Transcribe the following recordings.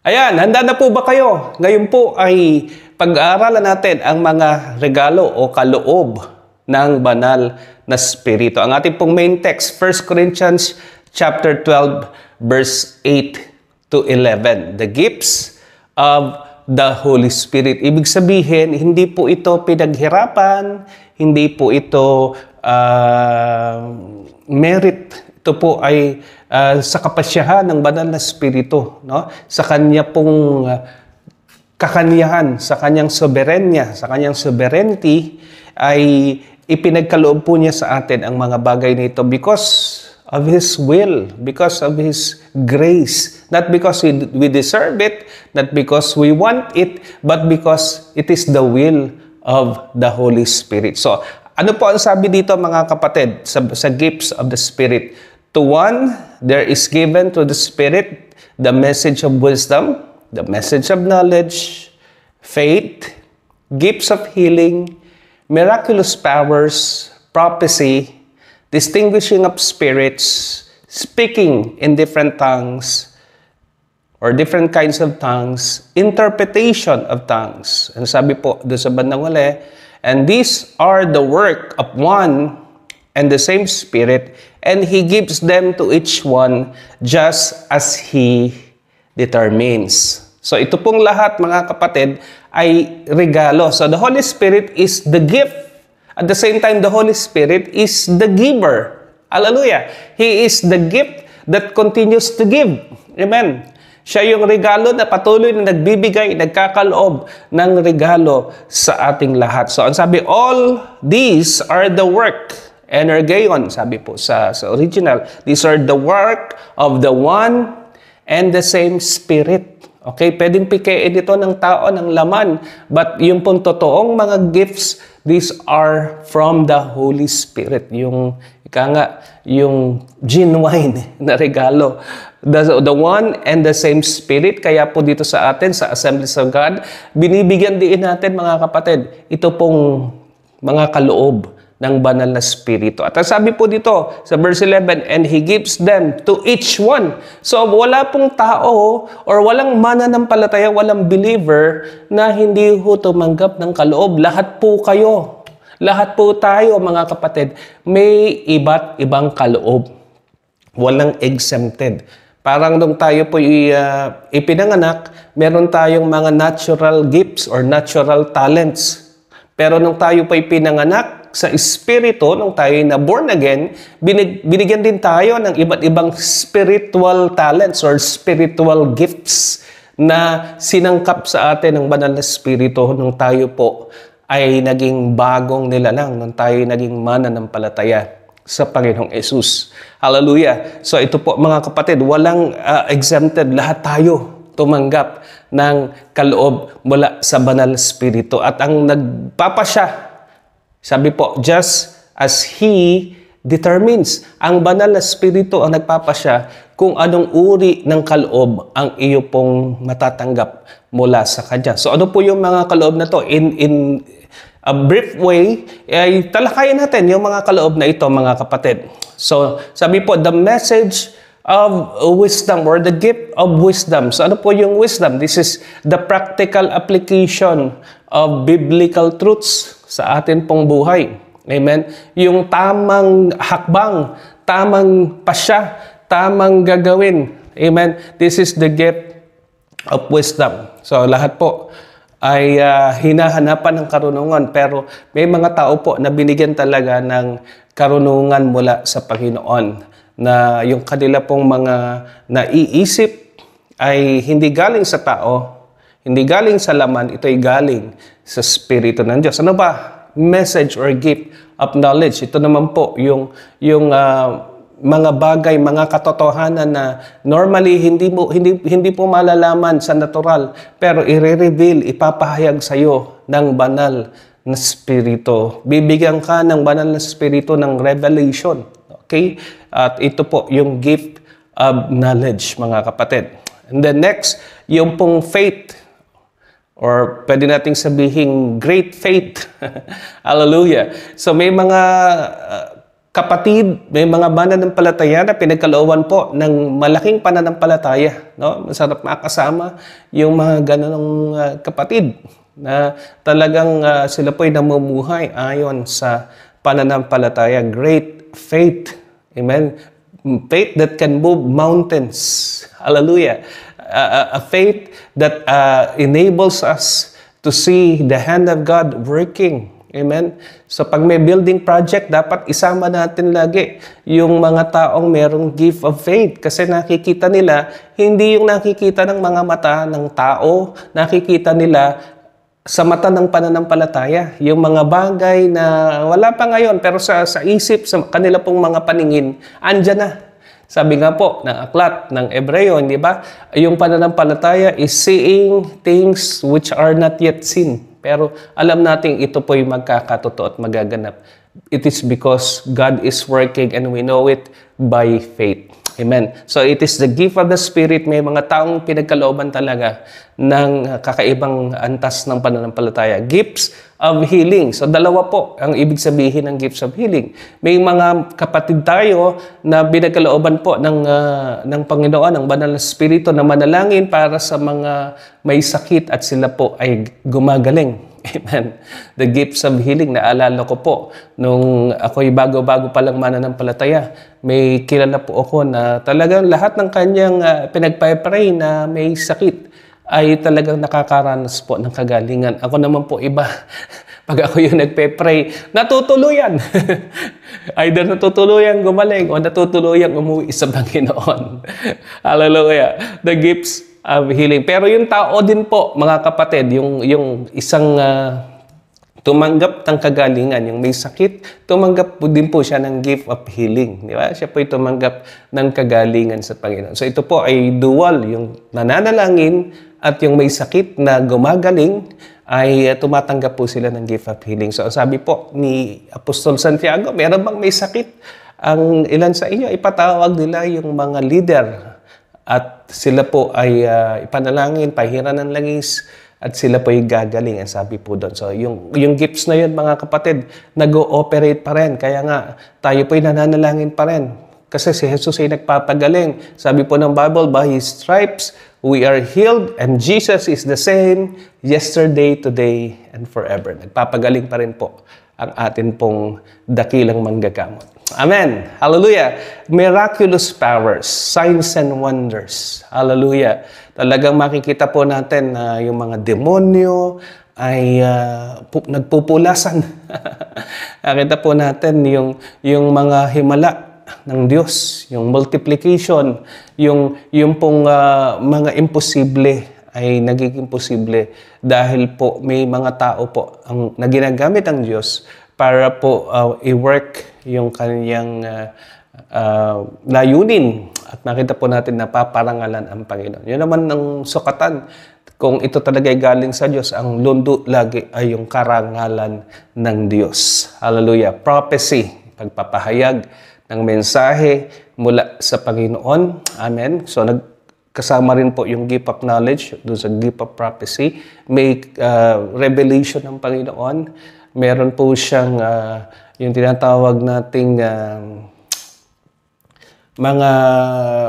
Ayan, handa na po ba kayo? Ngayon po ay pag-aaralan natin ang mga regalo o kaloob ng banal na Espiritu. Ang ating pong main text, 1 Corinthians chapter 12, verse 8 to 11. The gifts of the Holy Spirit. Ibig sabihin, hindi po ito pinaghirapan, hindi po ito merit. Ito po ay sa kapasyahan ng banal na Espiritu, no? Sa kanya pong kakanyahan, sa kanyang soberenya, sa kanyang sovereignty, ay ipinagkaloob po niya sa atin ang mga bagay nito because of His will, because of His grace. Not because we deserve it, not because we want it, but because it is the will of the Holy Spirit. So, ano po ang sabi dito mga kapatid sa gifts of the Spirit? To one, there is given to the Spirit the message of wisdom, the message of knowledge, faith, gifts of healing, miraculous powers, prophecy, distinguishing of spirits, speaking in different tongues, or different kinds of tongues, interpretation of tongues. And sabi po doon sa bandang uli, and these are the work of one and the same Spirit, and He gives them to each one just as He determines. So ito pong lahat mga kapatid ay regalo. So the Holy Spirit is the gift. At the same time, the Holy Spirit is the giver. Hallelujah! He is the gift that continues to give. Amen! Siya yung regalo na patuloy na nagbibigay, nagkakaloob ng regalo sa ating lahat. So ang sabi, all these are the work, energeon, sabi po sa original, these are the work of the one and the same Spirit. Okay, pwedeng pikein ito ng tao, ng laman. But yung pong totoong mga gifts, these are from the Holy Spirit. Yung, yung genuine na regalo. The one and the same Spirit. Kaya po dito sa atin, sa Assemblies of God, binibigyan din natin mga kapatid, ito pong mga kaloob ng banal na Espiritu. At sabi po dito sa verse 11, and He gives them to each one. So wala pong tao or walang mananampalataya, walang believer na hindi ho tumanggap ng kaloob. Lahat po kayo, lahat po tayo mga kapatid, may iba't ibang kaloob. Walang exempted. Parang nung tayo po ipinanganak, meron tayong mga natural gifts or natural talents. Pero nung tayo po ipinanganak, sa Espiritu, nung tayo na born again, binigyan din tayo ng iba't ibang spiritual talents or spiritual gifts na sinangkap sa atin ng banal na Espiritu nung tayo po ay naging bagong nilalang, nung tayo naging mananampalataya sa Panginoong Yesus. Hallelujah! So ito po mga kapatid, walang exempted, lahat tayo tumanggap ng kaloob mula sa banal na Espiritu. At ang nagpapasya, sabi po, just as He determines. Ang banal na Espiritu ang nagpapasya kung anong uri ng kaloob ang iyo pong matatanggap mula sa Kanya. So ano po yung mga kaloob na to? In a brief way, ay talakayin natin yung mga kaloob na ito, mga kapatid. So sabi po, the message of wisdom or the gift of wisdom. So ano po yung wisdom? This is the practical application of biblical truths sa atin pong buhay. Amen? Yung tamang hakbang, tamang pasya, tamang gagawin. Amen? This is the gift of wisdom. So lahat po ay hinahanapan ng karunungan, pero may mga tao po na binigyan talaga ng karunungan mula sa Panginoon, na yung kanila pong mga naiisip ay hindi galing sa tao, hindi galing sa laman, ito ay galing sa Espiritu ng Diyos. Ano ba? Message or gift of knowledge. Ito naman po yung mga bagay, mga katotohanan na normally hindi po malalaman sa natural, pero i-reveal, ipapahayag sa iyo ng banal na Espiritu. Bibigyan ka ng banal na Espiritu ng revelation. Okay? At ito po yung gift of knowledge, mga kapatid. And then next, yung pong faith. Or pwede nating sabihin, great faith. Hallelujah. So may mga kapatid, may mga mananampalataya na pinagkalooban po ng malaking pananampalataya. No? Masarap makasama yung mga ganong kapatid na talagang sila po'y namumuhay ayon sa pananampalataya. Great faith. Amen. Faith that can move mountains. Hallelujah. A faith that enables us to see the hand of God working. Amen? So pag may building project, dapat isama natin lagi yung mga taong merong gift of faith. Kasi nakikita nila, hindi yung nakikita ng mga mata ng tao, nakikita nila sa mata ng pananampalataya. Yung mga bagay na wala pa ngayon, pero sa isip, sa kanila pong mga paningin, andyan na. Sabi nga po ng aklat ng Ebreo, hindi ba? Yung pananampalataya is seeing things which are not yet seen. Pero alam natin ito po'y magkakatotoo at magaganap. It is because God is working and we know it by faith. Amen. So it is the gift of the Spirit. May mga taong pinagkalooban talaga ng kakaibang antas ng pananampalataya. Gifts of healing. So dalawa po ang ibig sabihin ng gifts of healing. May mga kapatid tayo na pinagkalooban po ng Panginoon, ng Banal na Espiritu na manalangin para sa mga may sakit at sila po ay gumagaling. Amen. The gifts of healing, naalala ko po, nung ako'y bago-bago palang mananampalataya, may kilala po ako na talagang lahat ng kanyang pinagpapray na may sakit ay talagang nakakaranas po ng kagalingan. Ako naman po iba. Pag ako yung nagpe-pray, natutuluyan. Either natutuluyan gumaling o natutuluyan umuwi sa Panginoon. Hallelujah. The gifts of healing. Pero yung tao din po, mga kapatid, yung isang tumanggap ng kagalingan, yung may sakit, tumanggap po din po siya ng gift of healing. Di ba? Siya po ay tumanggap ng kagalingan sa Panginoon. So ito po ay dual, yung nananalangin at yung may sakit na gumagaling ay tumatanggap po sila ng gift of healing. So sabi po ni Apostol Santiago, meron bang may sakit? Ang ilan sa inyo, ipatawag nila yung mga leader at sila po ay ipanalangin, pahiran ng langis, at sila po ay gagaling, ang sabi po doon. So, yung gifts na yun, mga kapatid, nag-ooperate pa rin. Kaya nga, tayo po ay nananalangin pa rin. Kasi si Jesus ay nagpapagaling. Sabi po ng Bible, by His stripes, we are healed, and Jesus is the same yesterday, today, and forever. Nagpapagaling pa rin po ang atin pong dakilang manggagamot. Amen. Hallelujah. Miraculous powers, signs and wonders. Hallelujah. Talagang makikita po natin na yung mga demonyo ay nagpupulasan. Nakita po natin yung mga himala ng Diyos, yung multiplication, yung pong mga imposible ay nagiging posible dahil po may mga tao po ang naginagamit ang Diyos para po i-work yung kanyang layunin at makita po natin na paparangalan ang Panginoon. Yun naman ang sukatan. Kung ito talaga ay galing sa Diyos, ang lundo lagi ay yung karangalan ng Diyos. Hallelujah. Prophecy, pagpapahayag ng mensahe mula sa Panginoon. Amen. So kasama rin po yung gift of knowledge doon sa gift of prophecy. May revelation ng Panginoon. Meron po siyang yung tinatawag nating mga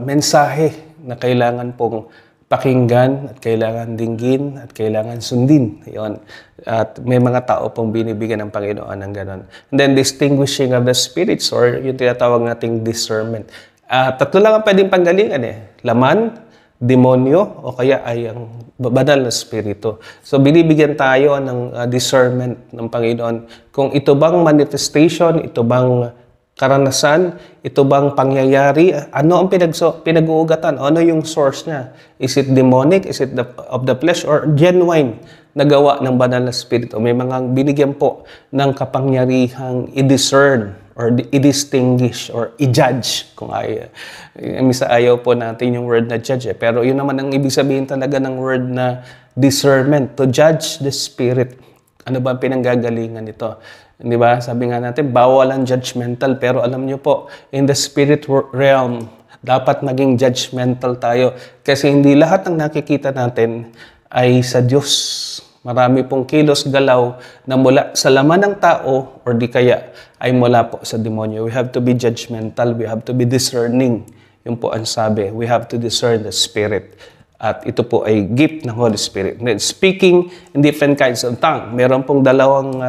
mensahe na kailangan pong pakinggan at kailangan dinggin at kailangan sundin. Yun. At may mga tao pong binibigyan ng Panginoon ng ganon. And then distinguishing of the spirits or yung tinatawag nating discernment. Tatlo lang ang pwedeng panggalingan laman, demonyo o kaya ay ang banal na spirito. So binibigyan tayo ng discernment ng Panginoon kung ito bang manifestation, ito bang karanasan, ito bang pangyayari, ano ang pinag-uugatan, ano yung source niya. Is it demonic, is it of the flesh, or genuine na gawa ng banal na spirito? May mga binigyan po ng kapangyarihang i-discern or i-distinguish or i-judge kung ayaw po natin yung word na judge pero yun naman ang ibig sabihin talaga ng word na discernment, to judge the spirit. Ano ba pinanggagalingan nito? Di ba? Sabi nga natin, bawal ang judgmental, pero alam nyo po, in the spirit realm, dapat maging judgmental tayo kasi hindi lahat ng nakikita natin ay sa Diyos. Marami pong kilos galaw na mula sa laman ng tao or di kaya ay mula po sa demonyo. We have to be judgmental. We have to be discerning. Yun po ang sabi. We have to discern the Spirit. At ito po ay gift ng Holy Spirit. Then, speaking in different kinds of tongue. Meron pong dalawang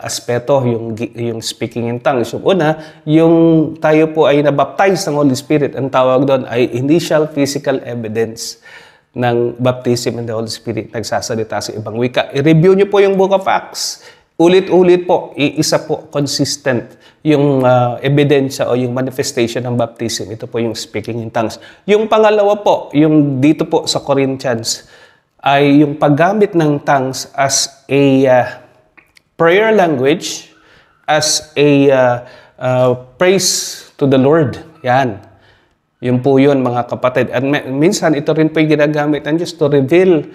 aspeto, yung speaking in tongues. Yung una, yung tayo po ay nabaptize ng Holy Spirit. Ang tawag doon ay initial physical evidence ng baptism in the Holy Spirit. Nagsasalita sa ibang wika. I-review nyo po yung Book of Acts. Ulit-ulit po, iisa po, consistent yung ebidensya o yung manifestation ng baptism. Ito po yung speaking in tongues. Yung pangalawa po, yung dito po sa Corinthians, ay yung paggamit ng tongues as a prayer language, as a praise to the Lord. Yan. Yun po yun, mga kapatid. At minsan, ito rin po yung ginagamit ng Diyos to reveal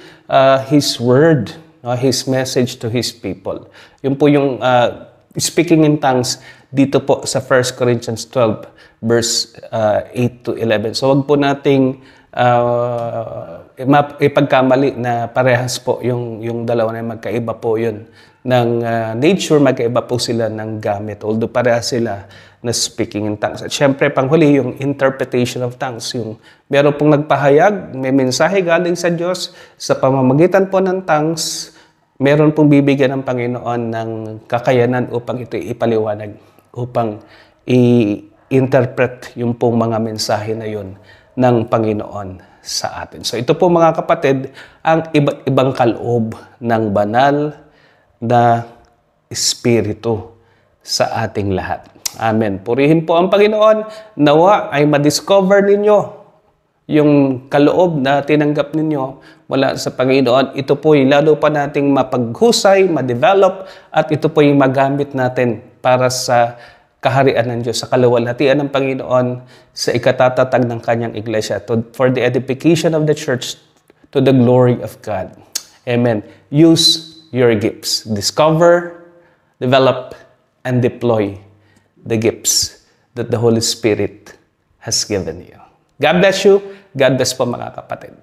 His Word, His message to His people. Yun po yung speaking in tongues dito po sa 1 Corinthians 12, verse 8 to 11. So, wag po nating ipagkamali na parehas po yung dalawa na magkaiba po yun. Ng nature, magkaiba po sila ng gamit. Although parehas sila na speaking in tongues. At syempre, panghuli, yung interpretation of tongues. Yung meron pong nagpahayag, may mensahe galing sa Diyos, sa pamamagitan po ng tongues, meron pong bibigyan ng Panginoon ng kakayanan upang ito ipaliwanag, upang i-interpret yung pong mga mensahe na yun ng Panginoon sa atin. So ito po mga kapatid, ang iba't ibang kaloob ng banal na Espiritu sa ating lahat. Amen. Purihin po ang Panginoon. Nawa ay madiscover ninyo yung kaloob na tinanggap ninyo mula sa Panginoon. Ito po'y lalo pa nating mapaghusay, ma-develop, at ito po'y magamit natin para sa kaharian ng Diyos, sa kaluwalhatian ng Panginoon, sa ikatatatag ng Kanyang Iglesia, for the edification of the church, to the glory of God. Amen. Use your gifts. Discover, develop, and deploy the gifts that the Holy Spirit has given you. God bless you. God bless po mga kapatid.